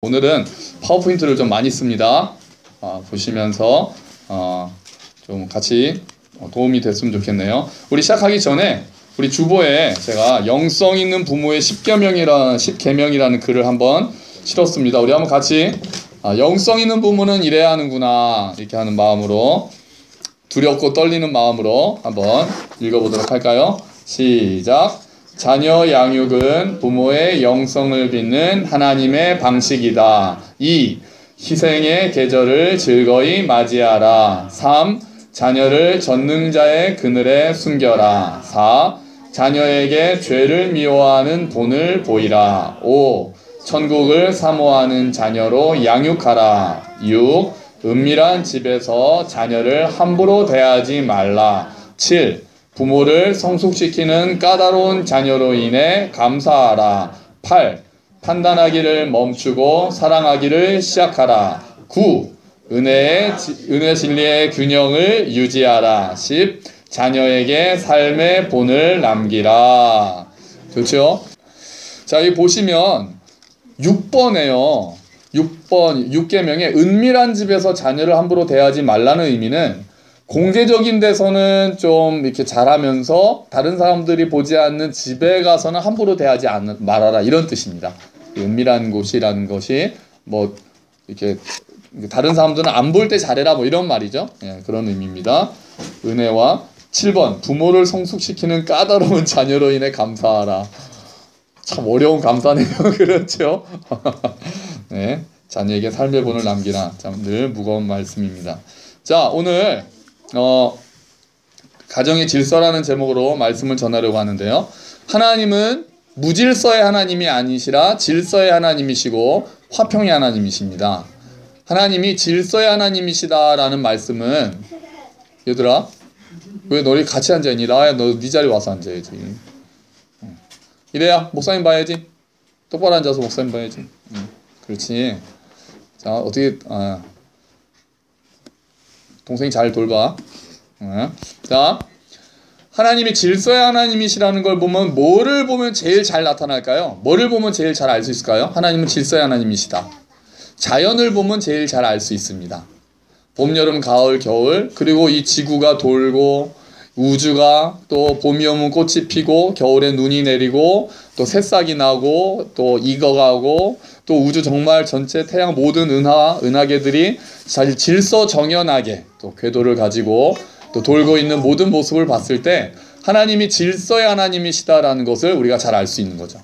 오늘은 파워포인트를 좀 많이 씁니다. 보시면서 좀 같이 도움이 됐으면 좋겠네요. 우리 시작하기 전에 우리 주보에 제가 영성 있는 부모의 10계명이라는 글을 한번 실었습니다. 우리 한번 같이 영성 있는 부모는 이래야 하는구나 이렇게 하는 마음으로, 두렵고 떨리는 마음으로 한번 읽어보도록 할까요? 시작. 자녀 양육은 부모의 영성을 빚는 하나님의 방식이다. 2. 희생의 계절을 즐거이 맞이하라. 3. 자녀를 전능자의 그늘에 숨겨라. 4. 자녀에게 죄를 미워하는 본을 보이라. 5. 천국을 사모하는 자녀로 양육하라. 6. 은밀한 집에서 자녀를 함부로 대하지 말라. 7. 부모를 성숙시키는 까다로운 자녀로 인해 감사하라. 8. 판단하기를 멈추고 사랑하기를 시작하라. 9. 은혜 진리의 균형을 유지하라. 10. 자녀에게 삶의 본을 남기라. 좋죠? 자, 여기 보시면 6번에요. 6계명에 은밀한 집에서 자녀를 함부로 대하지 말라는 의미는 공개적인 데서는 좀 이렇게 잘하면서 다른 사람들이 보지 않는 집에 가서는 함부로 대하지 말아라, 이런 뜻입니다. 은밀한 곳이라는 것이 뭐 이렇게 다른 사람들은 안 볼 때 잘해라 뭐 이런 말이죠. 예, 그런 의미입니다. 은혜와 7번 부모를 성숙시키는 까다로운 자녀로 인해 감사하라. 참 어려운 감사네요. 그렇죠? 네, 자녀에게 삶의 본을 남기라. 참 늘 무거운 말씀입니다. 자, 오늘 가정의 질서라는 제목으로 말씀을 전하려고 하는데요. 하나님은 무질서의 하나님이 아니시라 질서의 하나님이시고 화평의 하나님이십니다. 하나님이 질서의 하나님이시다라는 말씀은, 얘들아 왜 너희 같이 앉아있니? 라야, 너 네 자리 와서 앉아야지. 이래야 목사님 봐야지. 똑바로 앉아서 목사님 봐야지. 그렇지. 자, 어떻게 동생이 잘 돌봐. 자, 하나님이 질서의 하나님이시라는 걸 보면 뭐를 보면 제일 잘 나타날까요? 뭐를 보면 제일 잘 알 수 있을까요? 하나님은 질서의 하나님이시다. 자연을 보면 제일 잘 알 수 있습니다. 봄, 여름, 가을, 겨울, 그리고 이 지구가 돌고 우주가 또 봄이 오면 꽃이 피고 겨울에 눈이 내리고 또 새싹이 나고 또 익어가고 또 우주 정말 전체 태양 모든 은하계들이 잘 질서정연하게 또 궤도를 가지고 또 돌고 있는 모든 모습을 봤을 때 하나님이 질서의 하나님이시다라는 것을 우리가 잘 알 수 있는 거죠.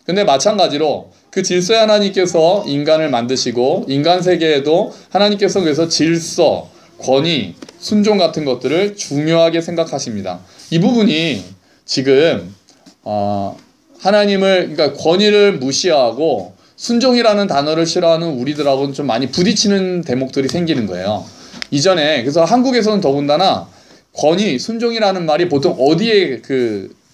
근데 마찬가지로 그 질서의 하나님께서 인간을 만드시고 인간 세계에도 하나님께서 그래서 질서, 권위, 순종 같은 것들을 중요하게 생각하십니다. 이 부분이 지금 하나님을, 그러니까 권위를 무시하고 순종이라는 단어를 싫어하는 우리들하고는 좀 많이 부딪히는 대목들이 생기는 거예요. 이전에, 그래서 한국에서는 더군다나 권위, 순종이라는 말이 보통 어디에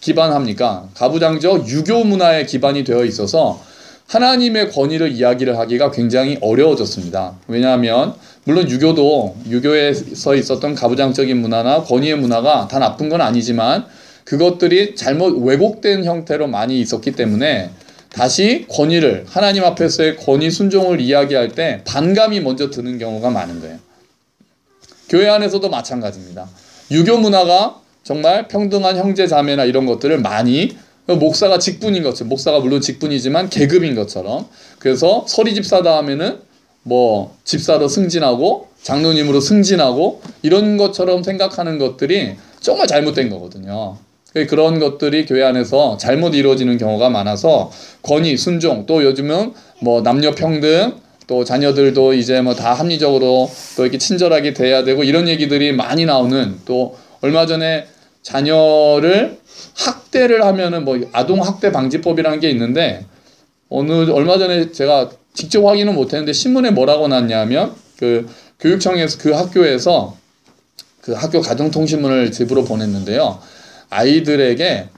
기반합니까? 가부장적 유교 문화에 기반이 되어 있어서 하나님의 권위를 이야기를 하기가 굉장히 어려워졌습니다. 왜냐하면 물론 유교에서 있었던 가부장적인 문화나 권위의 문화가 다 나쁜 건 아니지만 그것들이 잘못 왜곡된 형태로 많이 있었기 때문에 다시 권위를, 하나님 앞에서의 권위 순종을 이야기할 때 반감이 먼저 드는 경우가 많은 거예요. 교회 안에서도 마찬가지입니다. 유교 문화가 정말 평등한 형제 자매나 이런 것들을 많이, 목사가 직분인 것처럼, 목사가 물론 직분이지만 계급인 것처럼, 그래서 서리 집사 다음에는 뭐 집사로 승진하고 장로님으로 승진하고 이런 것처럼 생각하는 것들이 정말 잘못된 거거든요. 그런 것들이 교회 안에서 잘못 이루어지는 경우가 많아서 권위, 순종, 또 요즘은 뭐 남녀 평등, 또 자녀들도 이제 뭐 다 합리적으로 또 이렇게 친절하게 돼야 되고 이런 얘기들이 많이 나오는, 또 얼마 전에 자녀를 학대를 하면은 뭐 아동 학대 방지법이라는 게 있는데, 얼마 전에 제가 직접 확인은 못했는데 신문에 뭐라고 났냐면 그 교육청에서 그 학교에서 그 학교 가정통신문을 집으로 보냈는데요. 아이들에게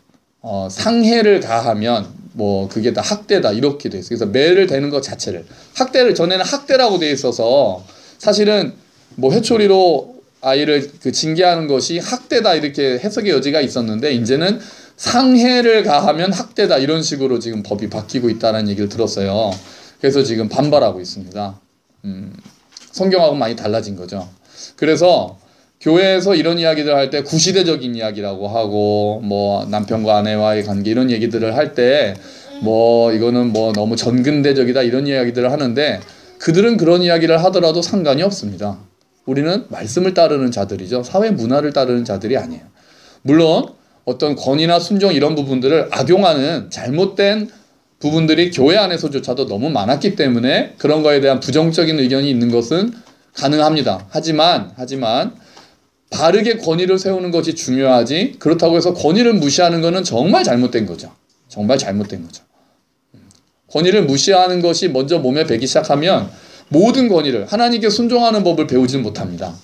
상해를 가하면 뭐 그게 다 학대다 이렇게 돼 있어요. 그래서 매를 대는 것 자체를, 학대를 전에는 학대라고 돼 있어서 사실은 뭐 회초리로 아이를 징계하는 것이 학대다 이렇게 해석의 여지가 있었는데 이제는 상해를 가하면 학대다 이런 식으로 지금 법이 바뀌고 있다는 얘기를 들었어요. 그래서 지금 반발하고 있습니다. 성경하고 많이 달라진 거죠. 그래서 교회에서 이런 이야기들 할 때 구시대적인 이야기라고 하고 뭐 남편과 아내와의 관계 이런 얘기들을 할 때 뭐 이거는 뭐 너무 전근대적이다 이런 이야기들을 하는데 그들은 그런 이야기를 하더라도 상관이 없습니다. 우리는 말씀을 따르는 자들이죠. 사회 문화를 따르는 자들이 아니에요. 물론 어떤 권위나 순종 이런 부분들을 악용하는 잘못된 부분들이 교회 안에서조차도 너무 많았기 때문에 그런 거에 대한 부정적인 의견이 있는 것은 가능합니다. 하지만 바르게 권위를 세우는 것이 중요하지 그렇다고 해서 권위를 무시하는 것은 정말 잘못된 거죠. 정말 잘못된 거죠. 권위를 무시하는 것이 먼저 몸에 배기 시작하면 모든 권위를 하나님께 순종하는 법을 배우지는 못합니다.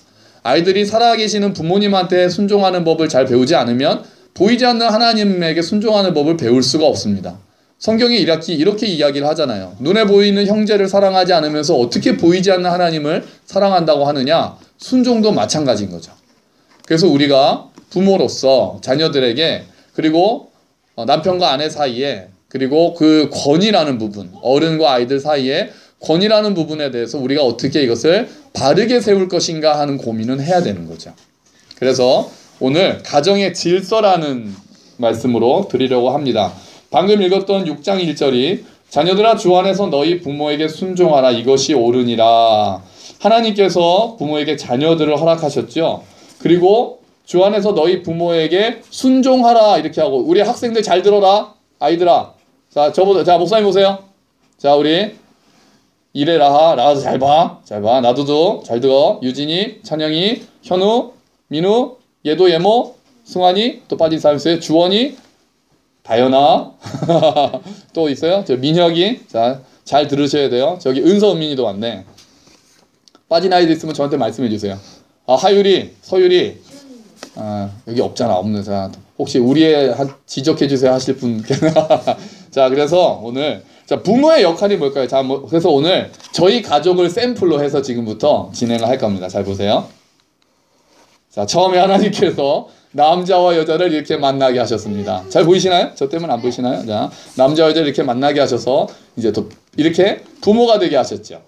아이들이 살아계시는 부모님한테 순종하는 법을 잘 배우지 않으면 보이지 않는 하나님에게 순종하는 법을 배울 수가 없습니다. 성경이 이렇게 이야기를 하잖아요. 눈에 보이는 형제를 사랑하지 않으면서 어떻게 보이지 않는 하나님을 사랑한다고 하느냐? 순종도 마찬가지인 거죠. 그래서 우리가 부모로서 자녀들에게 그리고 남편과 아내 사이에 그리고 그 권위라는 부분, 어른과 아이들 사이에 권위라는 부분에 대해서 우리가 어떻게 이것을 바르게 세울 것인가 하는 고민은 해야 되는 거죠. 그래서 오늘 가정의 질서라는 말씀으로 드리려고 합니다. 방금 읽었던 6장 1절이 자녀들아 주 안에서 너희 부모에게 순종하라 이것이 옳으니라. 하나님께서 부모에게 자녀들을 허락하셨죠. 그리고 주 안에서 너희 부모에게 순종하라 이렇게 하고 우리 학생들 잘 들어라. 아이들아. 자 목사님 보세요. 자 우리 이래라 라도 잘 봐. 나도도 잘 들어. 유진이, 찬영이, 현우, 민우, 얘도 예모, 승환이 또 빠진 사람 있어요. 주원이, 다현아 또 있어요. 저 민혁이. 자 잘 들으셔야 돼요. 저기 은서은민이도 왔네. 빠진 아이들 있으면 저한테 말씀해 주세요. 하율이, 서율이 여기 없잖아. 없는 사람 혹시 우리의 지적해 주세요 하실 분. 자 그래서 오늘 부모의 역할이 뭘까요? 그래서 오늘 저희 가족을 샘플로 해서 지금부터 진행을 할 겁니다. 잘 보세요. 자 처음에 하나님께서 남자와 여자를 이렇게 만나게 하셨습니다. 잘 보이시나요? 저 때문에 안 보이시나요? 자 남자와 여자를 이렇게 만나게 하셔서 이제 또 이렇게 부모가 되게 하셨죠.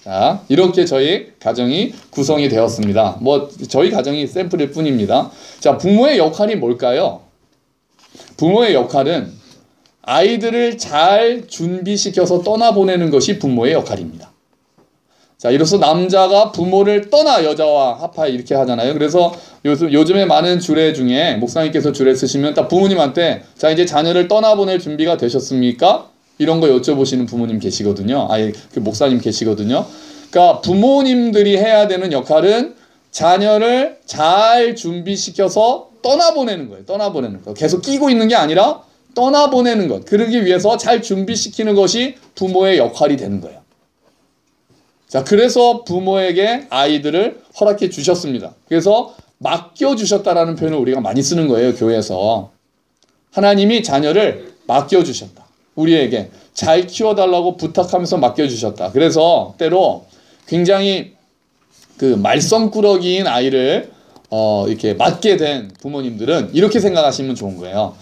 자, 이렇게 저희 가정이 구성이 되었습니다. 뭐 저희 가정이 샘플일 뿐입니다. 자, 부모의 역할이 뭘까요? 부모의 역할은 아이들을 잘 준비시켜서 떠나보내는 것이 부모의 역할입니다. 자, 이로써 남자가 부모를 떠나 여자와 합하여 이렇게 하잖아요. 그래서 요즘에 많은 주례 중에 목사님께서 주례 쓰시면 딱 부모님한테 자, 이제 자녀를 떠나보낼 준비가 되셨습니까? 이런 거 여쭤보시는 부모님 계시거든요. 그 목사님 계시거든요. 그러니까 부모님들이 해야 되는 역할은 자녀를 잘 준비시켜서 떠나보내는 거예요. 떠나보내는 거. 계속 끼고 있는 게 아니라 떠나보내는 것. 그러기 위해서 잘 준비시키는 것이 부모의 역할이 되는 거예요. 자, 그래서 부모에게 아이들을 허락해 주셨습니다. 그래서 맡겨주셨다라는 표현을 우리가 많이 쓰는 거예요. 교회에서. 하나님이 자녀를 맡겨주셨다. 우리에게 잘 키워달라고 부탁하면서 맡겨주셨다. 그래서 때로 굉장히 그 말썽꾸러기인 아이를 이렇게 맡게 된 부모님들은 이렇게 생각하시면 좋은 거예요.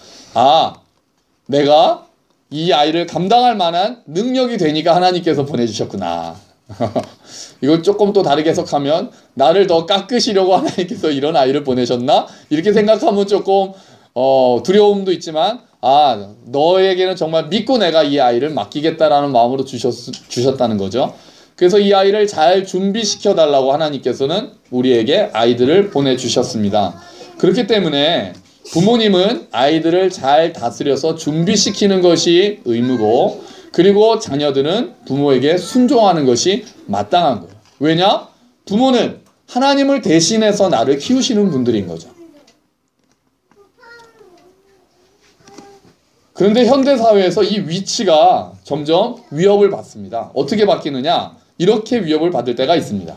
내가 이 아이를 감당할 만한 능력이 되니까 하나님께서 보내주셨구나. 이걸 조금 또 다르게 해석하면 나를 더 깎으시려고 하나님께서 이런 아이를 보내셨나? 이렇게 생각하면 조금 두려움도 있지만 너에게는 정말 믿고 내가 이 아이를 맡기겠다라는 마음으로 주셨다는 거죠. 그래서 이 아이를 잘 준비시켜 달라고 하나님께서는 우리에게 아이들을 보내주셨습니다. 그렇기 때문에 부모님은 아이들을 잘 다스려서 준비시키는 것이 의무고 그리고 자녀들은 부모에게 순종하는 것이 마땅한 거예요. 왜냐? 부모는 하나님을 대신해서 나를 키우시는 분들인 거죠. 그런데 현대사회에서 이 위치가 점점 위협을 받습니다. 어떻게 바뀌느냐? 이렇게 위협을 받을 때가 있습니다.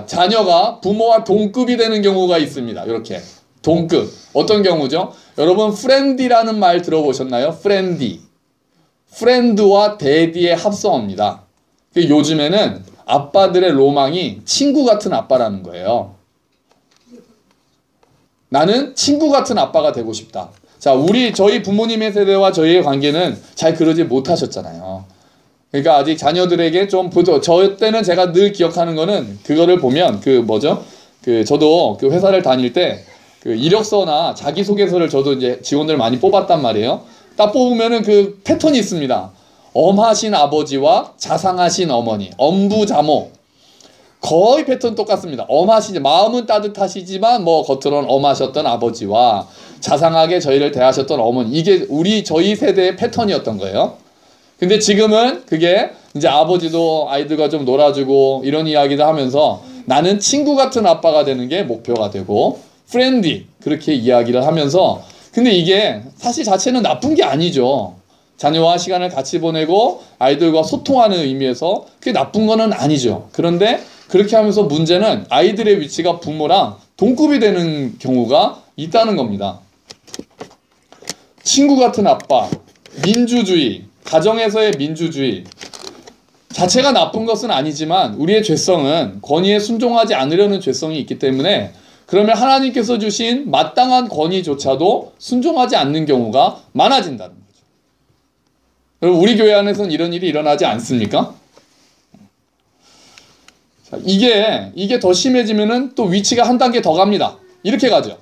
자녀가 부모와 동급이 되는 경우가 있습니다. 이렇게. 동급. 어떤 경우죠? 여러분, 프렌디라는 말 들어보셨나요? 프렌디. 프렌드와 데디의 합성어입니다. 요즘에는 아빠들의 로망이 친구 같은 아빠라는 거예요. 나는 친구 같은 아빠가 되고 싶다. 자, 저희 부모님의 세대와 저희의 관계는 잘 그러지 못하셨잖아요. 그러니까 아직 자녀들에게 좀 저 때는 제가 늘 기억하는 거는 그거를 보면 저도 그 회사를 다닐 때 그 이력서나 자기소개서를 저도 이제 직원들 많이 뽑았단 말이에요. 딱 뽑으면은 그 패턴이 있습니다. 엄하신 아버지와 자상하신 어머니, 엄부자모. 거의 패턴 똑같습니다. 엄하시지, 마음은 따뜻하시지만 뭐 겉으로는 엄하셨던 아버지와 자상하게 저희를 대하셨던 어머니. 이게 저희 세대의 패턴이었던 거예요. 근데 지금은 그게 이제 아버지도 아이들과 좀 놀아주고 이런 이야기를 하면서 나는 친구 같은 아빠가 되는 게 목표가 되고 프렌디 그렇게 이야기를 하면서 근데 이게 사실 자체는 나쁜 게 아니죠. 자녀와 시간을 같이 보내고 아이들과 소통하는 의미에서 그게 나쁜 거는 아니죠. 그런데 그렇게 하면서 문제는 아이들의 위치가 부모랑 동급이 되는 경우가 있다는 겁니다. 친구 같은 아빠, 민주주의, 가정에서의 민주주의 자체가 나쁜 것은 아니지만 우리의 죄성은 권위에 순종하지 않으려는 죄성이 있기 때문에 그러면 하나님께서 주신 마땅한 권위조차도 순종하지 않는 경우가 많아진다는 거죠. 여러분 우리 교회 안에서는 이런 일이 일어나지 않습니까? 자, 이게 더 심해지면은 또 위치가 한 단계 더 갑니다. 이렇게 가죠.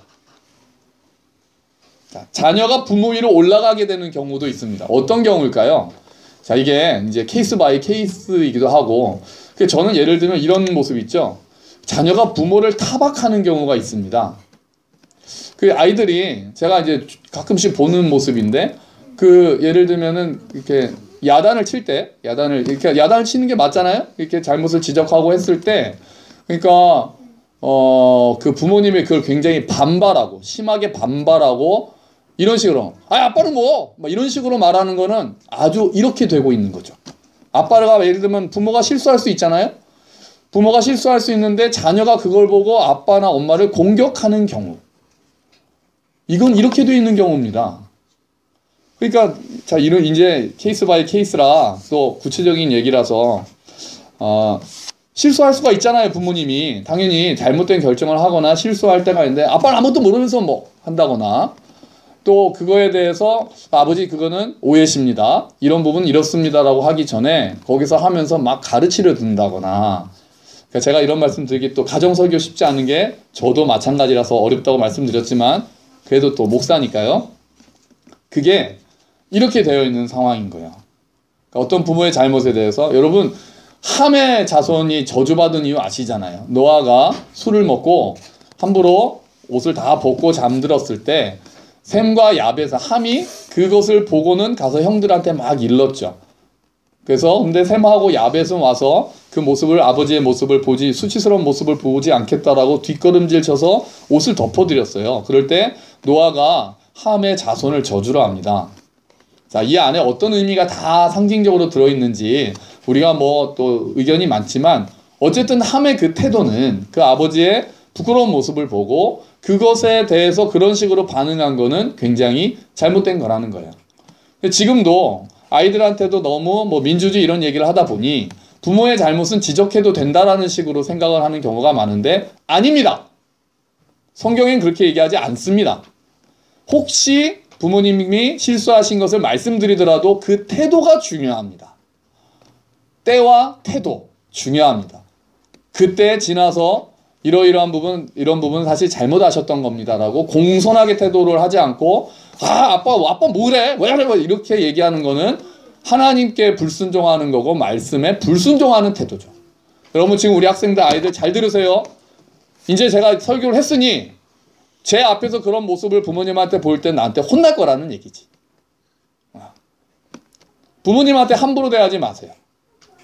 자, 자녀가 부모 위로 올라가게 되는 경우도 있습니다. 어떤 경우일까요? 자, 이게 이제 케이스 바이 케이스이기도 하고, 저는 예를 들면 이런 모습 있죠. 자녀가 부모를 타박하는 경우가 있습니다. 그 아이들이 제가 이제 가끔씩 보는 모습인데, 예를 들면은 이렇게 야단을 칠 때, 이렇게 야단을 치는 게 맞잖아요? 이렇게 잘못을 지적하고 했을 때, 그러니까, 그 부모님이 그걸 굉장히 심하게 반발하고, 이런 식으로, 아빠는 뭐 이런 식으로 말하는 거는 아주 이렇게 되고 있는 거죠. 아빠가 예를 들면 부모가 실수할 수 있잖아요? 부모가 실수할 수 있는데 자녀가 그걸 보고 아빠나 엄마를 공격하는 경우. 이건 이렇게 돼 있는 경우입니다. 그러니까, 자, 이런 이제 케이스 바이 케이스라 또 구체적인 얘기라서, 실수할 수가 있잖아요, 부모님이. 당연히 잘못된 결정을 하거나 실수할 때가 있는데, 아빠는 아무것도 모르면서 뭐 한다거나, 또 그거에 대해서 아버지 그거는 오해십니다. 이런 부분 이렇습니다라고 하기 전에 거기서 하면서 막 가르치려 든다거나 그러니까 제가 이런 말씀 드리기 또 가정설교 쉽지 않은 게 저도 마찬가지라서 어렵다고 말씀드렸지만 그래도 또 목사니까요. 그게 이렇게 되어 있는 상황인 거예요. 그러니까 어떤 부모의 잘못에 대해서 여러분 함의 자손이 저주받은 이유 아시잖아요. 노아가 술을 먹고 함부로 옷을 다 벗고 잠들었을 때 셈과 야벳의 함이 그것을 보고는 가서 형들한테 막 일렀죠. 그래서 근데 셈하고 야벳은 와서 그 모습을 아버지의 모습을 수치스러운 모습을 보지 않겠다라고 뒷걸음질 쳐서 옷을 덮어드렸어요. 그럴 때 노아가 함의 자손을 저주로 합니다. 자, 이 안에 어떤 의미가 다 상징적으로 들어있는지 우리가 뭐 또 의견이 많지만 어쨌든 함의 그 태도는 그 아버지의 부끄러운 모습을 보고 그것에 대해서 그런 식으로 반응한 거는 굉장히 잘못된 거라는 거예요. 지금도 아이들한테도 너무 뭐 민주주의 이런 얘기를 하다 보니 부모의 잘못은 지적해도 된다라는 식으로 생각을 하는 경우가 많은데 아닙니다. 성경엔 그렇게 얘기하지 않습니다. 혹시 부모님이 실수하신 것을 말씀드리더라도 그 태도가 중요합니다. 때와 태도 중요합니다. 그때 지나서 이런 부분 사실 잘못하셨던 겁니다라고 공손하게 태도를 하지 않고 아빠 뭐래? 왜 그래? 이렇게 얘기하는 거는 하나님께 불순종하는 거고 말씀에 불순종하는 태도죠. 여러분 지금 우리 학생들 아이들 잘 들으세요. 이제 제가 설교를 했으니 제 앞에서 그런 모습을 부모님한테 보일 때 나한테 혼날 거라는 얘기지. 부모님한테 함부로 대하지 마세요.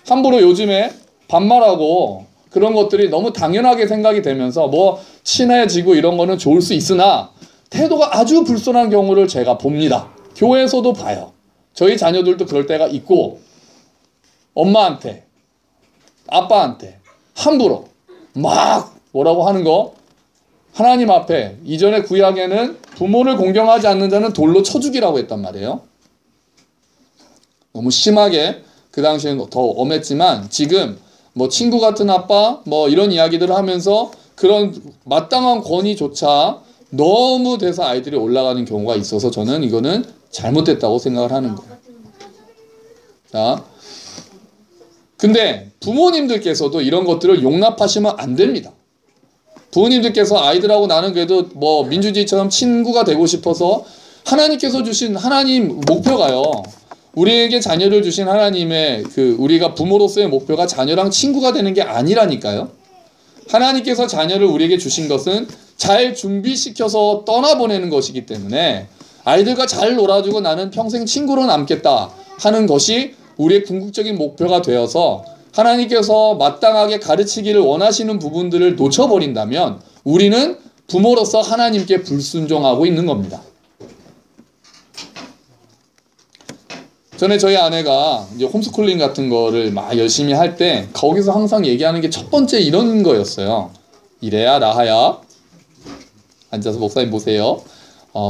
함부로 요즘에 반말하고 그런 것들이 너무 당연하게 생각이 되면서 뭐 친해지고 이런 거는 좋을 수 있으나 태도가 아주 불손한 경우를 제가 봅니다. 교회에서도 봐요. 저희 자녀들도 그럴 때가 있고 엄마한테 아빠한테 함부로 막 뭐라고 하는 거 하나님 앞에 이전에 구약에는 부모를 공경하지 않는 자는 돌로 쳐 죽이라고 했단 말이에요. 너무 심하게 그 당시에는 더 엄했지만 지금 뭐 친구 같은 아빠 뭐 이런 이야기들을 하면서 그런 마땅한 권위조차 너무 돼서 아이들이 올라가는 경우가 있어서 저는 이거는 잘못됐다고 생각을 하는 거예요. 자, 근데 부모님들께서도 이런 것들을 용납하시면 안 됩니다. 부모님들께서 아이들하고 나는 그래도 뭐 민주주의처럼 친구가 되고 싶어서 하나님께서 주신 하나님 목표가요. 우리에게 자녀를 주신 하나님의 우리가 부모로서의 목표가 자녀랑 친구가 되는 게 아니라니까요. 하나님께서 자녀를 우리에게 주신 것은 잘 준비시켜서 떠나보내는 것이기 때문에 아이들과 잘 놀아주고 나는 평생 친구로 남겠다 하는 것이 우리의 궁극적인 목표가 되어서 하나님께서 마땅하게 가르치기를 원하시는 부분들을 놓쳐버린다면 우리는 부모로서 하나님께 불순종하고 있는 겁니다. 전에 저희 아내가 이제 홈스쿨링 같은 거를 막 열심히 할 때 거기서 항상 얘기하는 게 첫 번째 이런 거였어요. 이래야 라하야. 앉아서 목사님 보세요.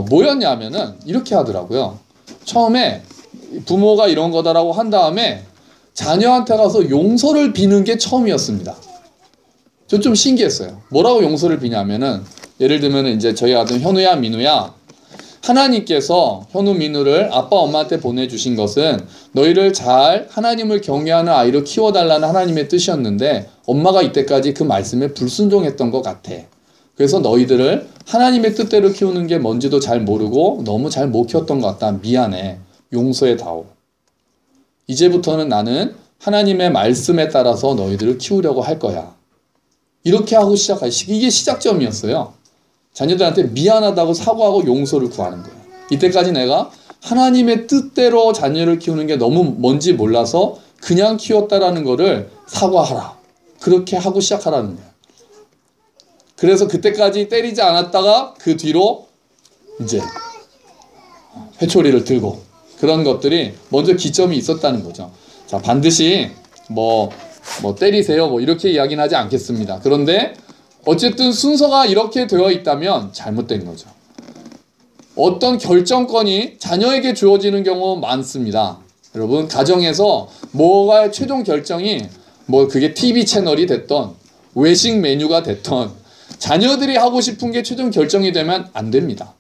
뭐였냐면은 이렇게 하더라고요. 처음에 부모가 이런 거다라고 한 다음에 자녀한테 가서 용서를 비는 게 처음이었습니다. 저 좀 신기했어요. 뭐라고 용서를 비냐면은 예를 들면 이제 저희 아들 현우야 민우야, 하나님께서 현우 민우를 아빠 엄마한테 보내주신 것은 너희를 잘 하나님을 경외하는 아이로 키워달라는 하나님의 뜻이었는데 엄마가 이때까지 그 말씀에 불순종했던 것 같아. 그래서 너희들을 하나님의 뜻대로 키우는 게 뭔지도 잘 모르고 너무 잘 못 키웠던 것 같다. 미안해. 용서해다오. 이제부터는 나는 하나님의 말씀에 따라서 너희들을 키우려고 할 거야. 이렇게 하고 이게 시작점이었어요. 자녀들한테 미안하다고 사과하고 용서를 구하는 거예요. 이때까지 내가 하나님의 뜻대로 자녀를 키우는 게 너무 뭔지 몰라서 그냥 키웠다라는 거를 사과하라. 그렇게 하고 시작하라는 거예요. 그래서 그때까지 때리지 않았다가 그 뒤로 이제 회초리를 들고 그런 것들이 먼저 기점이 있었다는 거죠. 자, 반드시 뭐 때리세요 뭐 이렇게 이야기는 하지 않겠습니다. 그런데 어쨌든 순서가 이렇게 되어 있다면 잘못된 거죠. 어떤 결정권이 자녀에게 주어지는 경우 많습니다. 여러분, 가정에서 뭐가 최종 결정이 그게 TV 채널이 됐던 외식 메뉴가 됐던 자녀들이 하고 싶은 게 최종 결정이 되면 안 됩니다.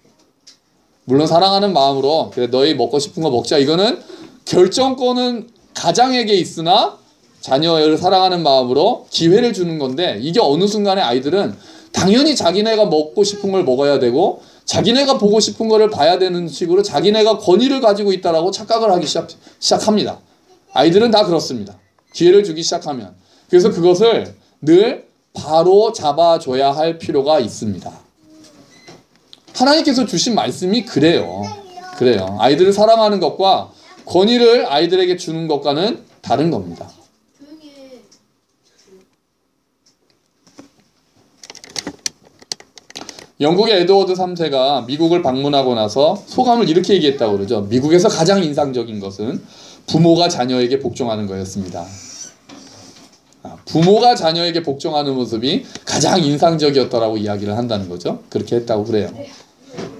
물론 사랑하는 마음으로 그래 너희 먹고 싶은 거 먹자, 이거는 결정권은 가장에게 있으나 자녀를 사랑하는 마음으로 기회를 주는 건데, 이게 어느 순간에 아이들은 당연히 자기네가 먹고 싶은 걸 먹어야 되고 자기네가 보고 싶은 거를 봐야 되는 식으로 자기네가 권위를 가지고 있다라고 착각을 하기 시작합니다. 아이들은 다 그렇습니다. 기회를 주기 시작하면. 그래서 그것을 늘 바로 잡아줘야 할 필요가 있습니다. 하나님께서 주신 말씀이 그래요. 아이들을 사랑하는 것과 권위를 아이들에게 주는 것과는 다른 겁니다. 영국의 에드워드 3세가 미국을 방문하고 나서 소감을 이렇게 얘기했다고 그러죠. 미국에서 가장 인상적인 것은 부모가 자녀에게 복종하는 거였습니다. 부모가 자녀에게 복종하는 모습이 가장 인상적이었다라고 이야기를 한다는 거죠. 그렇게 했다고 그래요.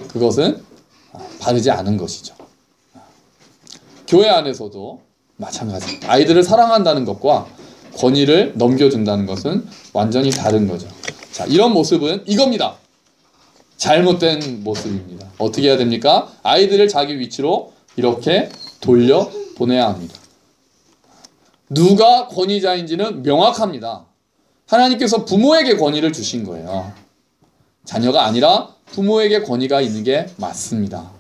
그것은 바르지 않은 것이죠. 교회 안에서도 마찬가지입니다. 아이들을 사랑한다는 것과 권위를 넘겨준다는 것은 완전히 다른 거죠. 자, 이런 모습은 이겁니다. 잘못된 모습입니다. 어떻게 해야 됩니까? 아이들을 자기 위치로 이렇게 돌려 보내야 합니다. 누가 권위자인지는 명확합니다. 하나님께서 부모에게 권위를 주신 거예요. 자녀가 아니라 부모에게 권위가 있는 게 맞습니다.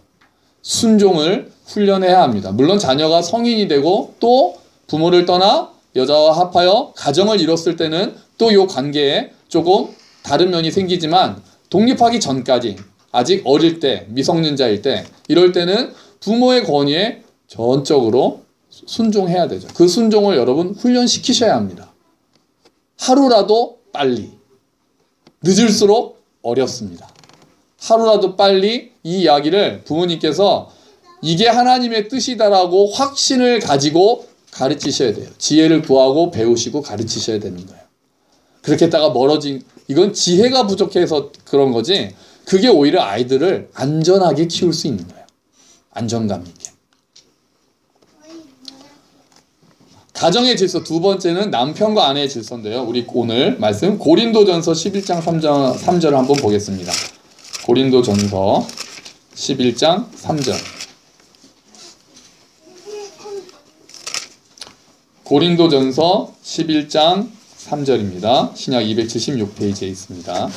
순종을 훈련해야 합니다. 물론 자녀가 성인이 되고 또 부모를 떠나 여자와 합하여 가정을 이뤘을 때는 또 이 관계에 조금 다른 면이 생기지만, 독립하기 전까지 아직 어릴 때, 미성년자일 때, 이럴 때는 부모의 권위에 전적으로 순종해야 되죠. 그 순종을 여러분 훈련시키셔야 합니다. 하루라도 빨리, 늦을수록 어렵습니다. 하루라도 빨리 이 이야기를 부모님께서 이게 하나님의 뜻이다라고 확신을 가지고 가르치셔야 돼요. 지혜를 구하고 배우시고 가르치셔야 되는 거예요. 그렇게 했다가 이건 지혜가 부족해서 그런 거지, 그게 오히려 아이들을 안전하게 키울 수 있는 거예요. 안정감 있게. 가정의 질서 두 번째는 남편과 아내의 질서인데요. 우리 오늘 말씀 고린도전서 11장 3절을 한번 보겠습니다. 고린도전서 11장 3절. 고린도전서 11장 3절입니다. 신약 276페이지에 있습니다.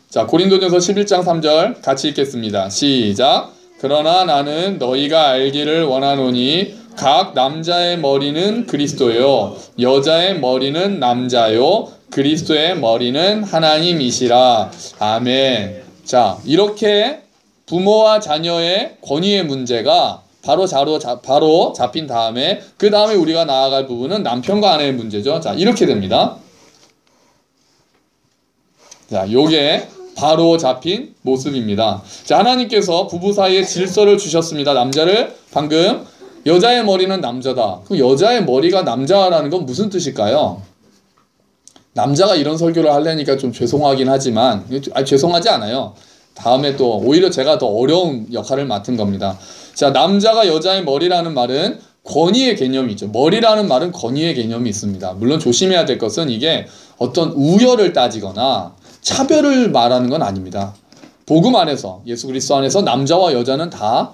자, 고린도전서 11장 3절 같이 읽겠습니다. 시작. 그러나 나는 너희가 알기를 원하노니 각 남자의 머리는 그리스도요 여자의 머리는 남자요 그리스도의 머리는 하나님이시라. 아멘. 자, 이렇게 부모와 자녀의 권위의 문제가 바로 잡힌 다음에 그 다음에 우리가 나아갈 부분은 남편과 아내의 문제죠. 자, 이렇게 됩니다. 자, 요게 바로 잡힌 모습입니다. 자, 하나님께서 부부 사이에 질서를 주셨습니다. 남자를 방금 여자의 머리는 남자다. 그럼 여자의 머리가 남자라는 건 무슨 뜻일까요? 남자가 이런 설교를 하려니까 좀 죄송하긴 하지만 죄송하지 않아요. 다음에 또 오히려 제가 더 어려운 역할을 맡은 겁니다. 자, 남자가 여자의 머리라는 말은 권위의 개념이 있죠. 머리라는 말은 권위의 개념이 있습니다. 물론 조심해야 될 것은 이게 어떤 우열을 따지거나 차별을 말하는 건 아닙니다. 복음 안에서, 예수 그리스도 안에서 남자와 여자는 다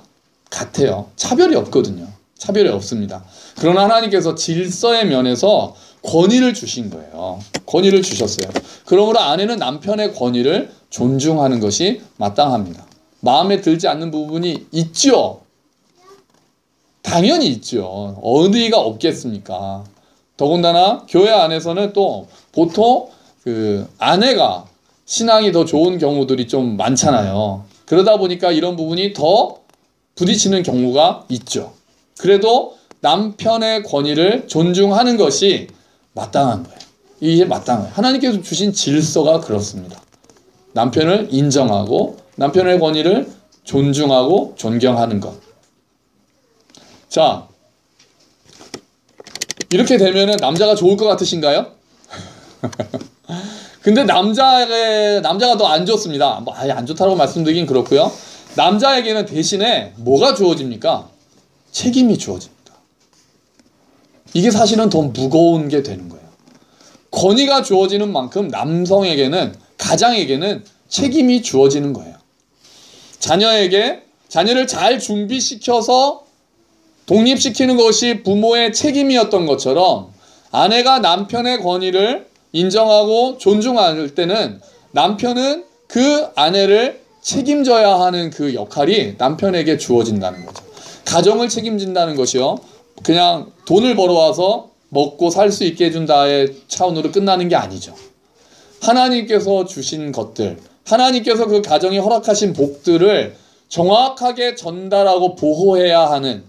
같아요. 차별이 없거든요. 차별이 없습니다. 그러나 하나님께서 질서의 면에서 권위를 주신 거예요. 권위를 주셨어요. 그러므로 아내는 남편의 권위를 존중하는 것이 마땅합니다. 마음에 들지 않는 부분이 있죠. 당연히 있죠. 어디가 없겠습니까? 더군다나 교회 안에서는 또 보통 아내가 신앙이 더 좋은 경우들이 좀 많잖아요. 그러다 보니까 이런 부분이 더 부딪히는 경우가 있죠. 그래도 남편의 권위를 존중하는 것이 마땅한 거예요. 이게 마땅한 거예요. 하나님께서 주신 질서가 그렇습니다. 남편을 인정하고 남편의 권위를 존중하고 존경하는 것. 자, 이렇게 되면은 남자가 좋을 것 같으신가요? 근데 남자가 더 안 좋습니다. 뭐 아예 안 좋다고 말씀드리긴 그렇고요. 남자에게는 대신에 뭐가 주어집니까? 책임이 주어집니다. 이게 사실은 더 무거운 게 되는 거예요. 권위가 주어지는 만큼 남성에게는, 가장에게는 책임이 주어지는 거예요. 자녀를 잘 준비시켜서 독립시키는 것이 부모의 책임이었던 것처럼 아내가 남편의 권위를 인정하고 존중할 때는 남편은 그 아내를 책임져야 하는 그 역할이 남편에게 주어진다는 거죠. 가정을 책임진다는 것이요, 그냥 돈을 벌어와서 먹고 살 수 있게 해준다의 차원으로 끝나는 게 아니죠. 하나님께서 주신 것들, 하나님께서 그 가정에 허락하신 복들을 정확하게 전달하고 보호해야 하는,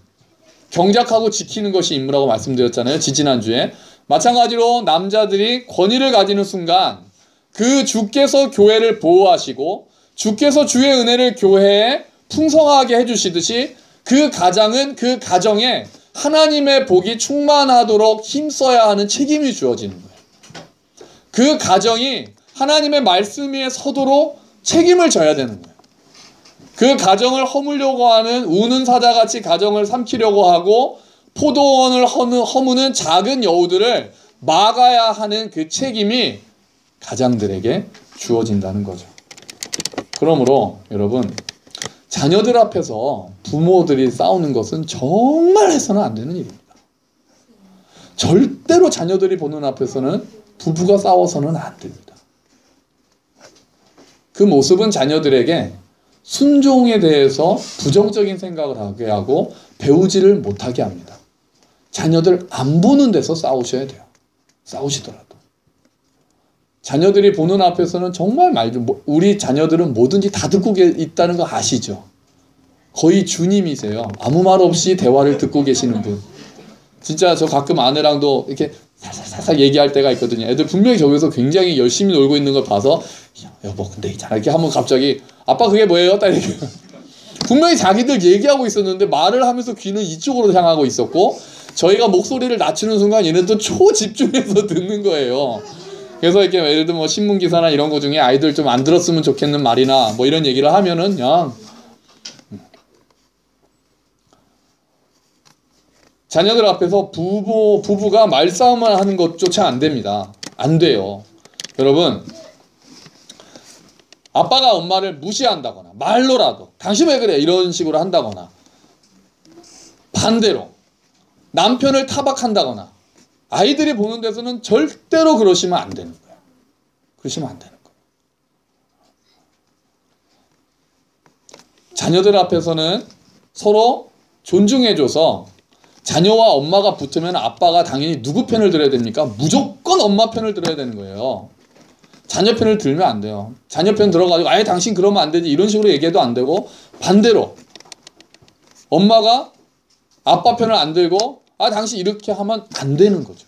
경작하고 지키는 것이 임무라고 말씀드렸잖아요. 지지난주에. 마찬가지로 남자들이 권위를 가지는 순간 그 주께서 교회를 보호하시고 주께서 주의 은혜를 교회에 풍성하게 해주시듯이 그 가장은 그 가정에 하나님의 복이 충만하도록 힘써야 하는 책임이 주어지는 거예요. 그 가정이 하나님의 말씀 위에 서도록 책임을 져야 되는 거예요. 그 가정을 허물려고 하는 우는 사자같이 가정을 삼키려고 하고 포도원을 허무는 작은 여우들을 막아야 하는 그 책임이 가장들에게 주어진다는 거죠. 그러므로 여러분, 자녀들 앞에서 부모들이 싸우는 것은 정말 해서는 안 되는 일입니다. 절대로 자녀들이 보는 앞에서는 부부가 싸워서는 안 됩니다. 그 모습은 자녀들에게 순종에 대해서 부정적인 생각을 하게 하고 배우지를 못하게 합니다. 자녀들 안 보는 데서 싸우셔야 돼요. 싸우시더라도. 자녀들이 보는 앞에서는 정말 우리 자녀들은 뭐든지 다 듣고 있다는 거 아시죠? 거의 주님이세요. 아무 말 없이 대화를 듣고 계시는 분. 진짜 저 가끔 아내랑도 이렇게 살살 얘기할 때가 있거든요. 애들 분명히 저기서 굉장히 열심히 놀고 있는 걸 봐서 여보 근데 있잖아 이렇게 하면 갑자기 아빠 그게 뭐예요? 딱 이렇게 분명히 자기들 얘기하고 있었는데 말을 하면서 귀는 이쪽으로 향하고 있었고 저희가 목소리를 낮추는 순간 얘네도 초집중해서 듣는 거예요. 그래서 이렇게 예를 들면 뭐 신문기사나 이런 거 중에 아이들 좀 안 들었으면 좋겠는 말이나 뭐 이런 얘기를 하면은, 그냥, 자녀들 앞에서 부부가 말싸움을 하는 것조차 안 됩니다. 안 돼요. 여러분, 아빠가 엄마를 무시한다거나 말로라도 당신 왜 그래 이런 식으로 한다거나, 반대로 남편을 타박한다거나, 아이들이 보는 데서는 절대로 그러시면 안 되는 거예요. 그러시면 안 되는 거예요. 자녀들 앞에서는 서로 존중해줘서, 자녀와 엄마가 붙으면 아빠가 당연히 누구 편을 들어야 됩니까? 무조건 엄마 편을 들어야 되는 거예요. 자녀 편을 들면 안 돼요. 자녀 편 들어가지고 아예 당신 그러면 안 되지 이런 식으로 얘기해도 안 되고, 반대로 엄마가 아빠 편을 안 들고 아 당신 이렇게 하면 안 되는 거죠.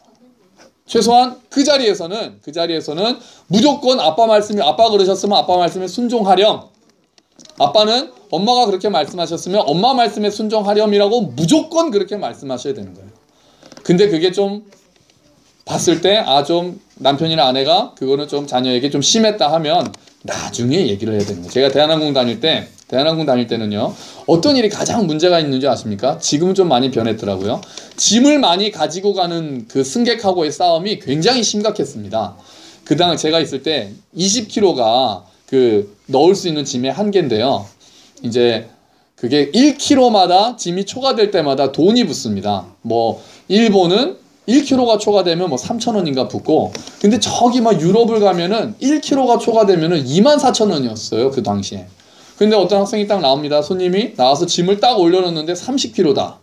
최소한 그 자리에서는 무조건 아빠 말씀이, 아빠 그러셨으면 아빠 말씀에 순종하렴, 아빠는 엄마가 그렇게 말씀하셨으면 엄마 말씀에 순종하렴이라고 무조건 그렇게 말씀하셔야 되는 거예요. 근데 그게 좀 봤을 때 좀 남편이나 아내가 그거는 좀 자녀에게 좀 심했다 하면 나중에 얘기를 해야 되는 거예요. 제가 대한항공 다닐 때는요, 어떤 일이 가장 문제가 있는지 아십니까? 지금은 좀 많이 변했더라고요. 짐을 많이 가지고 가는 그 승객하고의 싸움이 굉장히 심각했습니다. 그 당 제가 있을 때 20kg가 그 넣을 수 있는 짐의 한계인데요. 이제 그게 1kg마다 짐이 초과될 때마다 돈이 붙습니다. 뭐 일본은 1kg가 초과되면 뭐 3,000원인가 붙고, 근데 저기 막 유럽을 가면은 1kg가 초과되면은 24,000원이었어요 그 당시에. 근데 어떤 학생이 딱 나옵니다. 손님이 나와서 짐을 딱 올려놓는데 30kg다.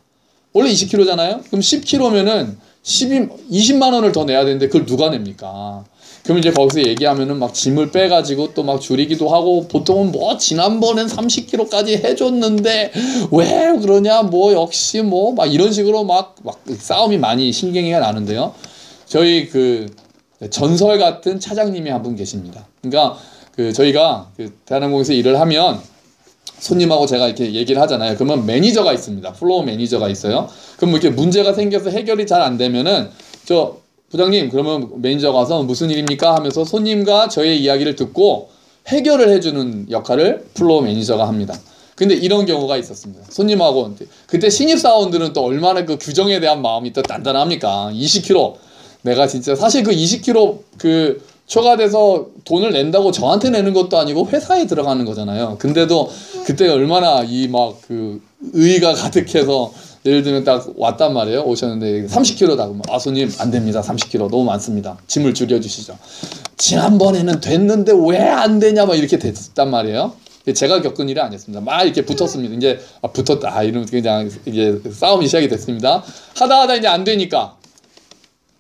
원래 20kg잖아요. 그럼 10kg면은 20만 원을 더 내야 되는데 그걸 누가 냅니까? 그럼 이제 거기서 얘기하면은 막 짐을 빼가지고 또 막 줄이기도 하고, 보통은 뭐 지난번엔 30kg까지 해줬는데 왜 그러냐, 뭐 역시 뭐 막 이런 식으로 막 싸움이 많이 신경이가 나는데요. 저희 그 전설 같은 차장님이 한 분 계십니다. 그러니까 그 저희가 그 대한항공에서 일을 하면 손님하고 제가 이렇게 얘기를 하잖아요. 그러면 매니저가 있습니다. 플로어 매니저가 있어요. 그럼 뭐 이렇게 문제가 생겨서 해결이 잘 안 되면은 부장님, 그러면 매니저가 와서 무슨 일입니까? 하면서 손님과 저의 이야기를 듣고 해결을 해주는 역할을 플로어 매니저가 합니다. 근데 이런 경우가 있었습니다. 손님하고, 그때 신입사원들은 또 얼마나 그 규정에 대한 마음이 또 단단합니까? 20kg. 내가 진짜 사실 그 20kg 그 초과돼서 돈을 낸다고 저한테 내는 것도 아니고 회사에 들어가는 거잖아요. 근데도 그때 얼마나 이 막 그 의의가 가득해서, 예를 들면 딱 왔단 말이에요. 오셨는데 30kg다. 손님 안 됩니다. 30kg 너무 많습니다. 짐을 줄여주시죠. 지난번에는 됐는데 왜 안 되냐 막 이렇게 됐단 말이에요. 제가 겪은 일이 아니었습니다. 막 이렇게 붙었습니다. 이제 붙었다 이러면 그냥 이제 싸움이 시작이 됐습니다. 하다 이제 안 되니까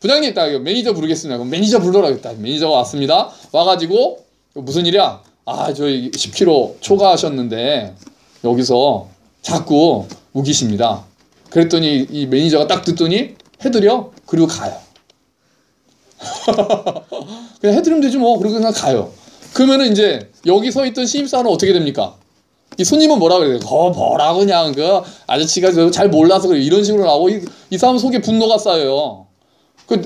부장님 딱 매니저 부르겠습니다. 그럼 매니저 불러라겠다. 매니저가 왔습니다. 와가지고 무슨 일이야? 저희 10kg 초과하셨는데 여기서 자꾸 우기십니다. 그랬더니 이 매니저가 딱 듣더니 해드려. 그리고 가요. 그냥 해드리면 되지 뭐. 그리고 그냥 가요. 그러면은 이제 여기 서 있던 신입사원은 어떻게 됩니까? 이 손님은 뭐라 그래요? 뭐라 그냥 그 아저씨가 잘 몰라서 그래. 이런 식으로 나오고 이 사람 속에 분노가 쌓여요.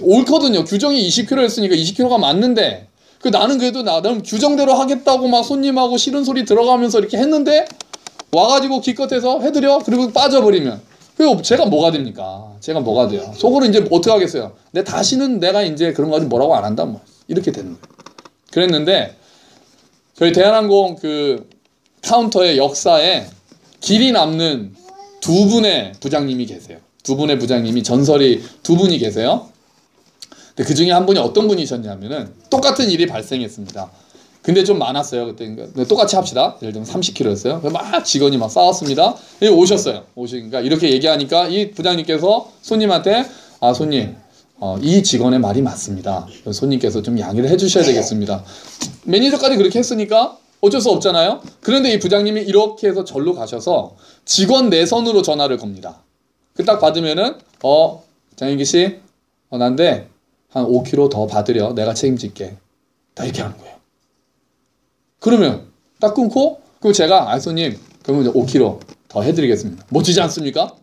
옳거든요. 규정이 20kg였으니까 20kg가 맞는데, 나는 그래도 나름 규정대로 하겠다고 막 손님하고 싫은 소리 들어가면서 이렇게 했는데 와가지고 기껏해서 해드려. 그리고 빠져버리면 그리고 제가 뭐가 됩니까? 제가 뭐가 돼요? 속으로 이제 어떻게 하겠어요? 다시는 내가 이제 그런 거 가지고 뭐라고 안 한다 뭐 이렇게 되는 거예요. 그랬는데 저희 대한항공 그 카운터의 역사에 길이 남는 두 분의 부장님이 계세요. 두 분의 부장님이 전설이 두 분이 계세요. 근데 그 중에 한 분이 어떤 분이셨냐면은 똑같은 일이 발생했습니다. 근데 좀 많았어요. 그때 똑같이 합시다. 예를 들면 30kg였어요. 막 직원이 막 싸웠습니다. 오셨어요. 오시니까 이렇게 얘기하니까 이 부장님께서 손님한테 손님 이 직원의 말이 맞습니다. 손님께서 좀 양해를 해주셔야 되겠습니다. 매니저까지 그렇게 했으니까 어쩔 수 없잖아요. 그런데 이 부장님이 이렇게 해서 절로 가셔서 직원 내선으로 전화를 겁니다. 그 딱 받으면은 장인기 씨 난데 한 5kg 더 받으려. 내가 책임질게. 다 이렇게 하는 거예요. 그러면 딱 끊고 그리고 제가 손님 그러면 이제 5kg 더 해드리겠습니다. 멋지지 않습니까?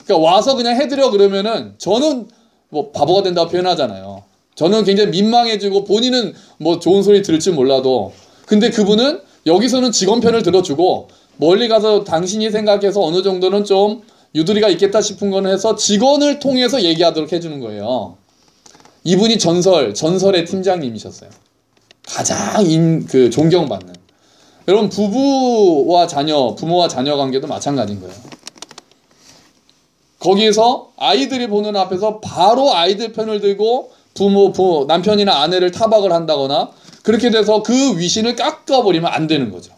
그러니까 와서 그냥 해드려 그러면은 저는 뭐 바보가 된다고 표현하잖아요. 저는 굉장히 민망해지고 본인은 뭐 좋은 소리 들을지 몰라도, 근데 그분은 여기서는 직원 편을 들어주고 멀리 가서 당신이 생각해서 어느 정도는 좀 유두리가 있겠다 싶은 거는 해서 직원을 통해서 얘기하도록 해주는 거예요. 이분이 전설의 팀장님이셨어요. 가장 존경받는. 여러분, 부모와 자녀 관계도 마찬가지인 거예요. 거기에서 아이들이 보는 앞에서 바로 아이들 편을 들고 남편이나 아내를 타박을 한다거나 그렇게 돼서 그 위신을 깎아버리면 안 되는 거죠.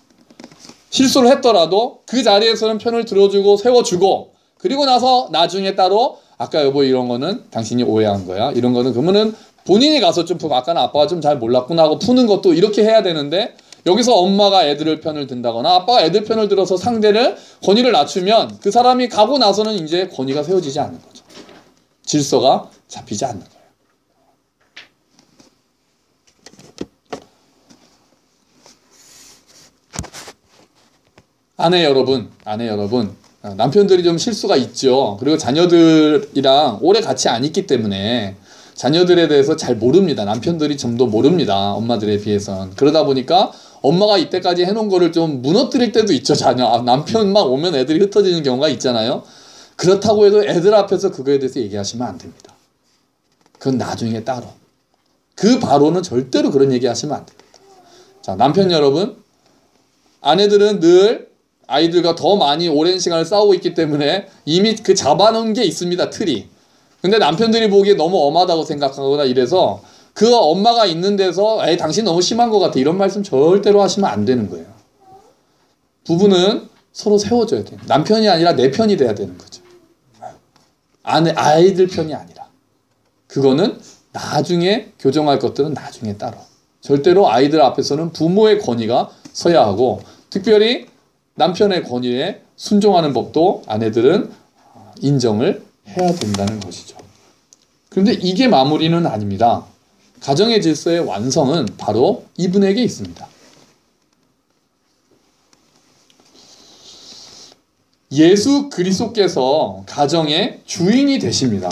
실수를 했더라도 그 자리에서는 편을 들어주고 세워주고, 그리고 나서 나중에 따로 아까 여보 이런 거는 당신이 오해한 거야, 이런 거는 그러면은 본인이 가서 좀 아까는 아빠가 좀 잘 몰랐구나 하고 푸는 것도 이렇게 해야 되는데, 여기서 엄마가 애들 편을 든다거나 아빠가 애들 편을 들어서 상대를 권위를 낮추면 그 사람이 가고 나서는 이제 권위가 세워지지 않는 거죠. 질서가 잡히지 않는 거예요. 아내 여러분, 남편들이 좀 실수가 있죠. 그리고 자녀들이랑 오래 같이 안 있기 때문에 자녀들에 대해서 잘 모릅니다. 남편들이 좀 더 모릅니다. 엄마들에 비해선. 그러다 보니까 엄마가 이때까지 해놓은 거를 좀 무너뜨릴 때도 있죠. 남편만 오면 애들이 흩어지는 경우가 있잖아요. 그렇다고 해도 애들 앞에서 그거에 대해서 얘기하시면 안 됩니다. 그건 나중에 따로. 그 바로는 절대로 그런 얘기 하시면 안 됩니다. 자, 남편 여러분, 아내들은 늘 아이들과 더 많이 오랜 시간을 싸우고 있기 때문에 이미 그 잡아놓은 게 있습니다. 틀이. 근데 남편들이 보기에 너무 엄하다고 생각하거나 이래서 그 엄마가 있는 데서 에이 당신 너무 심한 것 같아, 이런 말씀 절대로 하시면 안 되는 거예요. 부부는 서로 세워줘야 돼요. 남편이 아니라 내 편이 돼야 되는 거죠. 아이들 편이 아니라. 그거는 나중에 교정할 것들은 나중에 따로. 절대로 아이들 앞에서는 부모의 권위가 서야 하고, 특별히 남편의 권위에 순종하는 법도 아내들은 인정을 해야 된다는 것이죠. 그런데 이게 마무리는 아닙니다. 가정의 질서의 완성은 바로 이분에게 있습니다. 예수 그리스도께서 가정의 주인이 되십니다.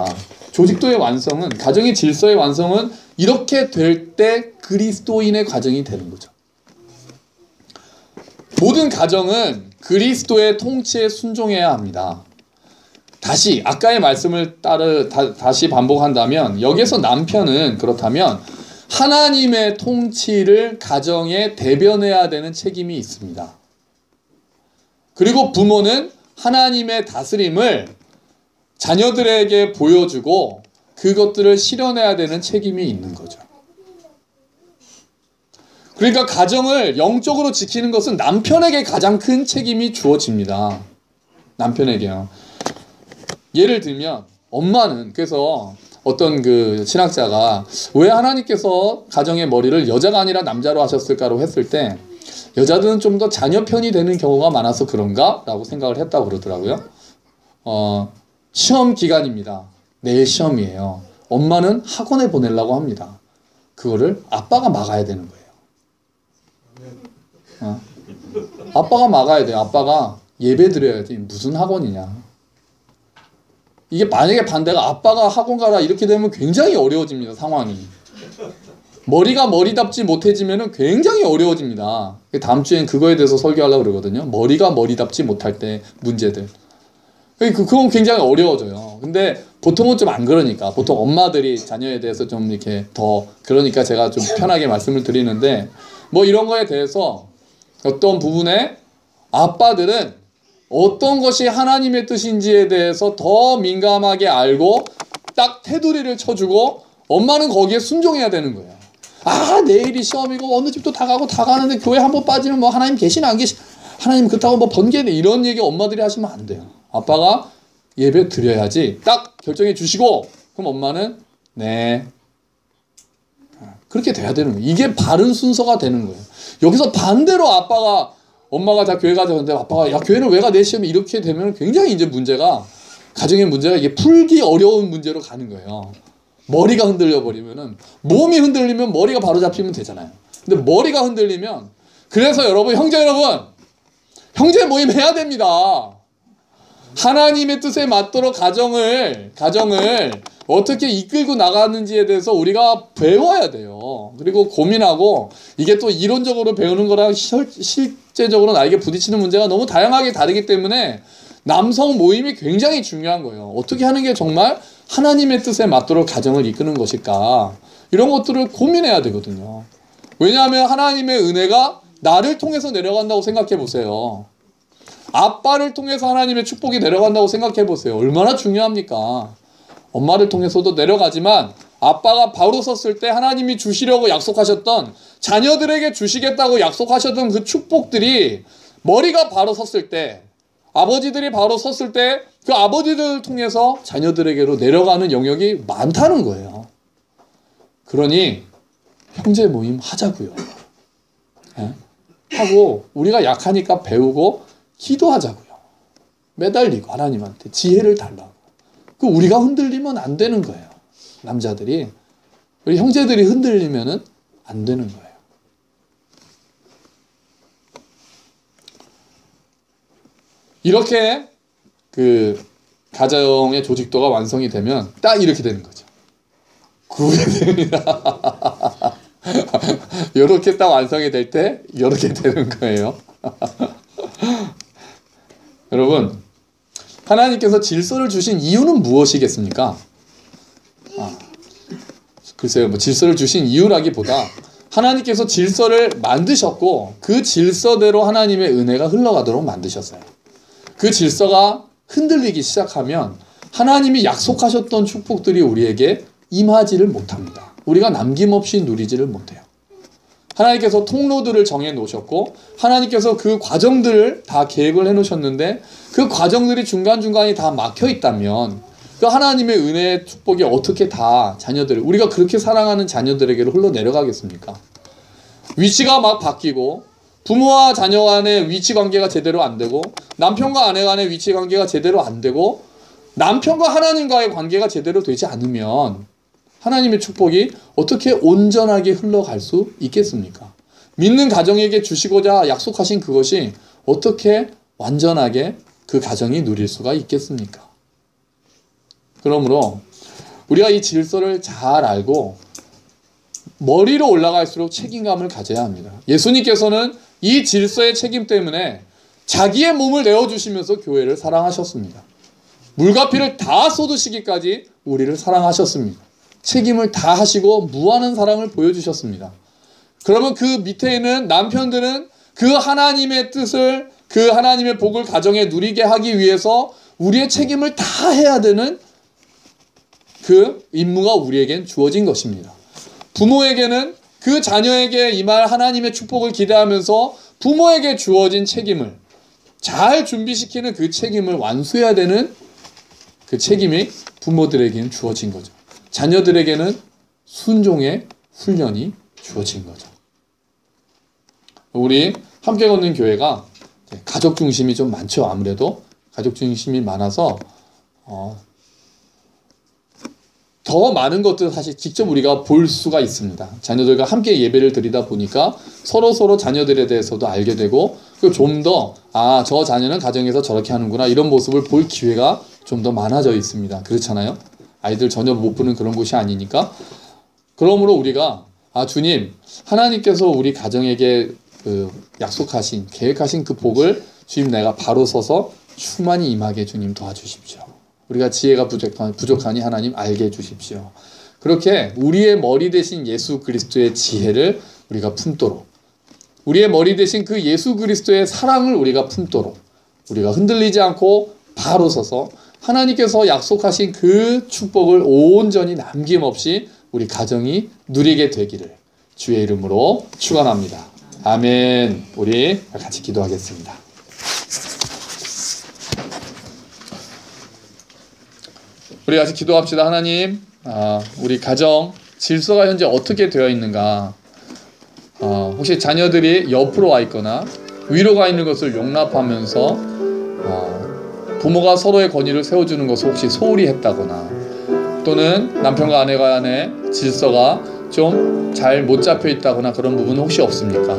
조직도의 완성은, 가정의 질서의 완성은 이렇게 될 때 그리스도인의 가정이 되는 거죠. 모든 가정은 그리스도의 통치에 순종해야 합니다. 다시 아까의 말씀을 다시 반복한다면, 여기서 남편은 그렇다면 하나님의 통치를 가정에 대변해야 되는 책임이 있습니다. 그리고 부모는 하나님의 다스림을 자녀들에게 보여주고 그것들을 실현해야 되는 책임이 있는 거죠. 그러니까 가정을 영적으로 지키는 것은 남편에게 가장 큰 책임이 주어집니다. 남편에게요. 예를 들면 엄마는, 그래서 어떤 그 신학자가 왜 하나님께서 가정의 머리를 여자가 아니라 남자로 하셨을까로 했을 때, 여자들은 좀 더 자녀 편이 되는 경우가 많아서 그런가? 라고 생각을 했다고 그러더라고요. 시험 기간입니다. 내일 시험이에요. 엄마는 학원에 보내려고 합니다. 그거를 아빠가 막아야 되는 거예요. 아빠가 막아야 돼요. 아빠가 예배 드려야지. 무슨 학원이냐. 이게 만약에 반대가 아빠가 학원 가라 이렇게 되면 굉장히 어려워집니다. 상황이. 머리가 머리답지 못해지면 굉장히 어려워집니다. 다음 주엔 그거에 대해서 설교하려고 그러거든요. 머리가 머리답지 못할 때 문제들. 그건 굉장히 어려워져요. 근데 보통은 좀 안 그러니까. 보통 엄마들이 자녀에 대해서 좀 이렇게 더 그러니까 제가 좀 편하게 말씀을 드리는데, 뭐 이런 거에 대해서 어떤 부분에 아빠들은 어떤 것이 하나님의 뜻인지에 대해서 더 민감하게 알고 딱 테두리를 쳐주고, 엄마는 거기에 순종해야 되는 거예요. 아, 내일이 시험이고 어느 집도 다 가고 다 가는데 교회 한번 빠지면 뭐 하나님 계시나 안 계시, 하나님 그렇다고 뭐 번개네, 이런 얘기 엄마들이 하시면 안 돼요. 아빠가 예배 드려야지 딱 결정해 주시고, 그럼 엄마는 네, 그렇게 돼야 되는 거예요. 이게 바른 순서가 되는 거예요. 여기서 반대로 엄마가 다 교회 가자는데 아빠가 야 교회는 왜 가, 내 시험이, 이렇게 되면 굉장히 이제 문제가, 가정의 문제가 이게 풀기 어려운 문제로 가는 거예요. 머리가 흔들려 버리면은, 몸이 흔들리면 머리가 바로 잡히면 되잖아요. 근데 머리가 흔들리면, 그래서 여러분, 형제 모임 해야 됩니다. 하나님의 뜻에 맞도록 가정을 어떻게 이끌고 나가는지에 대해서 우리가 배워야 돼요. 그리고 고민하고, 이게 또 이론적으로 배우는 거랑 실제적으로 나에게 부딪히는 문제가 너무 다양하게 다르기 때문에 남성 모임이 굉장히 중요한 거예요. 어떻게 하는 게 정말 하나님의 뜻에 맞도록 가정을 이끄는 것일까? 이런 것들을 고민해야 되거든요. 왜냐하면 하나님의 은혜가 나를 통해서 내려간다고 생각해 보세요. 아빠를 통해서 하나님의 축복이 내려간다고 생각해 보세요. 얼마나 중요합니까? 엄마를 통해서도 내려가지만 아빠가 바로 섰을 때 하나님이 주시려고 약속하셨던, 자녀들에게 주시겠다고 약속하셨던 그 축복들이 머리가 바로 섰을 때, 아버지들이 바로 섰을 때 그 아버지들을 통해서 자녀들에게로 내려가는 영역이 많다는 거예요. 그러니 형제 모임 하자고요. 네? 하고 우리가 약하니까 배우고 기도하자고요. 매달리고 하나님한테 지혜를 달라고. 그 우리가 흔들리면 안 되는 거예요. 남자들이, 우리 형제들이 흔들리면은 안 되는 거예요. 이렇게 그 가정의 조직도가 완성이 되면 딱 이렇게 되는 거죠. 그렇게 됩니다. 이렇게 딱 완성이 될 때 이렇게 되는 거예요. 여러분, 하나님께서 질서를 주신 이유는 무엇이겠습니까? 글쎄요, 뭐 질서를 주신 이유라기보다 하나님께서 질서를 만드셨고 그 질서대로 하나님의 은혜가 흘러가도록 만드셨어요. 그 질서가 흔들리기 시작하면 하나님이 약속하셨던 축복들이 우리에게 임하지를 못합니다. 우리가 남김없이 누리지를 못해요. 하나님께서 통로들을 정해 놓으셨고 하나님께서 그 과정들을 다 계획을 해 놓으셨는데 그 과정들이 중간중간에 다 막혀 있다면 그 하나님의 은혜의 축복이 어떻게 다 자녀들, 우리가 그렇게 사랑하는 자녀들에게로 흘러내려가겠습니까? 위치가 막 바뀌고 부모와 자녀 간의 위치 관계가 제대로 안 되고 남편과 아내 간의 위치 관계가 제대로 안 되고 남편과 하나님과의 관계가 제대로 되지 않으면 하나님의 축복이 어떻게 온전하게 흘러갈 수 있겠습니까? 믿는 가정에게 주시고자 약속하신 그것이 어떻게 완전하게 그 가정이 누릴 수가 있겠습니까? 그러므로 우리가 이 질서를 잘 알고 머리로 올라갈수록 책임감을 가져야 합니다. 예수님께서는 이 질서의 책임 때문에 자기의 몸을 내어주시면서 교회를 사랑하셨습니다. 물과 피를 다 쏟으시기까지 우리를 사랑하셨습니다. 책임을 다 하시고 무한한 사랑을 보여주셨습니다. 그러면 그 밑에 있는 남편들은 그 하나님의 뜻을, 그 하나님의 복을 가정에 누리게 하기 위해서 우리의 책임을 다 해야 되는 그 임무가 우리에겐 주어진 것입니다. 부모에게는 그 자녀에게 임할 하나님의 축복을 기대하면서 부모에게 주어진 책임을 잘 준비시키는 그 책임을 완수해야 되는 그 책임이 부모들에게는 주어진 거죠. 자녀들에게는 순종의 훈련이 주어진 거죠. 우리 함께 걷는 교회가 가족 중심이 좀 많죠. 아무래도 가족 중심이 많아서 더 많은 것들을 사실 직접 우리가 볼 수가 있습니다. 자녀들과 함께 예배를 드리다 보니까 서로 자녀들에 대해서도 알게 되고 좀 더 저 자녀는 가정에서 저렇게 하는구나 이런 모습을 볼 기회가 좀 더 많아져 있습니다. 그렇잖아요? 아이들 전혀 못 보는 그런 곳이 아니니까. 그러므로 우리가 주님, 하나님께서 우리 가정에게 약속하신, 계획하신 그 복을 주님 내가 바로 서서 충만히 임하게 주님 도와주십시오. 우리가 지혜가 부족하니 하나님 알게 해주십시오. 그렇게 우리의 머리 대신 예수 그리스도의 지혜를 우리가 품도록, 우리의 머리 대신 그 예수 그리스도의 사랑을 우리가 품도록, 우리가 흔들리지 않고 바로 서서 하나님께서 약속하신 그 축복을 온전히 남김없이 우리 가정이 누리게 되기를 주의 이름으로 축원합니다. 아멘. 우리 같이 기도하겠습니다. 우리 같이 기도합시다. 하나님, 우리 가정 질서가 현재 어떻게 되어 있는가? 혹시 자녀들이 옆으로 와 있거나 위로 가 있는 것을 용납하면서 부모가 서로의 권위를 세워주는 것을 혹시 소홀히 했다거나, 또는 남편과 아내 간의 질서가 좀 잘 못 잡혀 있다거나 그런 부분은 혹시 없습니까?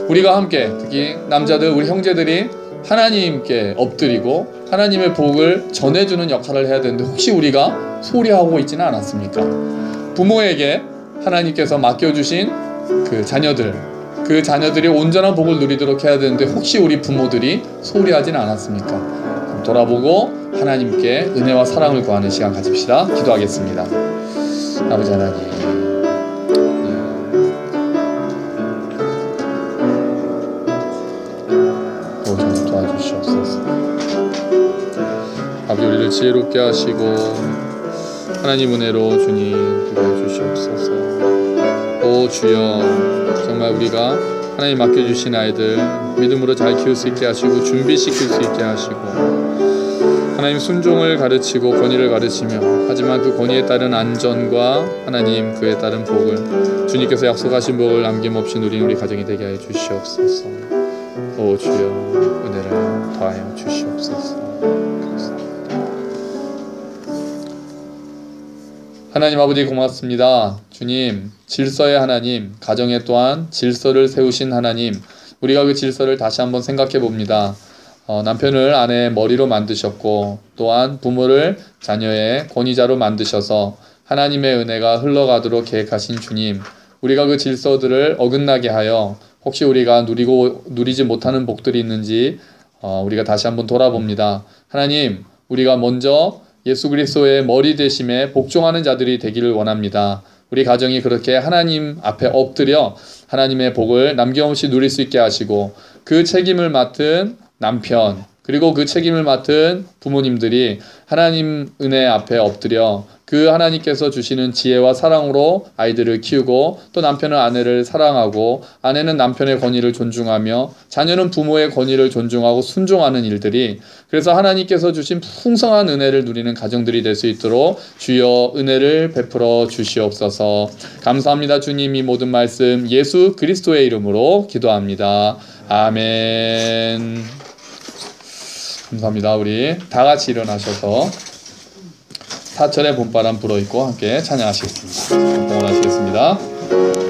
우리가 함께, 특히 남자들, 우리 형제들이 하나님께 엎드리고 하나님의 복을 전해주는 역할을 해야 되는데 혹시 우리가 소홀히 하고 있지는 않았습니까? 부모에게 하나님께서 맡겨주신 그 자녀들이 온전한 복을 누리도록 해야 되는데 혹시 우리 부모들이 소홀히 하지는 않았습니까? 돌아보고 하나님께 은혜와 사랑을 구하는 시간 가집시다. 기도하겠습니다. 아버지 하나님, 좀 도와주시옵소서. 아버지, 우리를 지혜롭게 하시고 하나님 은혜로 주님 도와주시옵소서. 오 주여, 정말 우리가 하나님 맡겨주신 아이들 믿음으로 잘 키울 수 있게 하시고 준비시킬 수 있게 하시고 하나님 순종을 가르치고 권위를 가르치며, 하지만 그 권위에 따른 안전과 하나님 그에 따른 복을, 주님께서 약속하신 복을 남김없이 누리는 우리 가정이 되게 하여 주시옵소서. 오 주여, 은혜를 더하여 주시옵소서. 하나님 아버지 고맙습니다. 주님, 질서의 하나님, 가정에 또한 질서를 세우신 하나님, 우리가 그 질서를 다시 한번 생각해 봅니다. 남편을 아내의 머리로 만드셨고, 또한 부모를 자녀의 권위자로 만드셔서 하나님의 은혜가 흘러가도록 계획하신 주님, 우리가 그 질서들을 어긋나게 하여 혹시 우리가 누리지 못하는 복들이 있는지 우리가 다시 한번 돌아봅니다. 하나님, 우리가 먼저 예수 그리스도의 머리 되심에 복종하는 자들이 되기를 원합니다. 우리 가정이 그렇게 하나님 앞에 엎드려 하나님의 복을 남김없이 누릴 수 있게 하시고, 그 책임을 맡은 남편, 그리고 그 책임을 맡은 부모님들이 하나님 은혜 앞에 엎드려 그 하나님께서 주시는 지혜와 사랑으로 아이들을 키우고, 또 남편은 아내를 사랑하고 아내는 남편의 권위를 존중하며 자녀는 부모의 권위를 존중하고 순종하는 일들이, 그래서 하나님께서 주신 풍성한 은혜를 누리는 가정들이 될 수 있도록 주여 은혜를 베풀어 주시옵소서. 감사합니다. 주님, 이 모든 말씀 예수 그리스도의 이름으로 기도합니다. 아멘. 감사합니다. 우리 다 같이 일어나셔서 사철의 봄바람 불어입고 함께 찬양하시겠습니다. 봉헌하시겠습니다.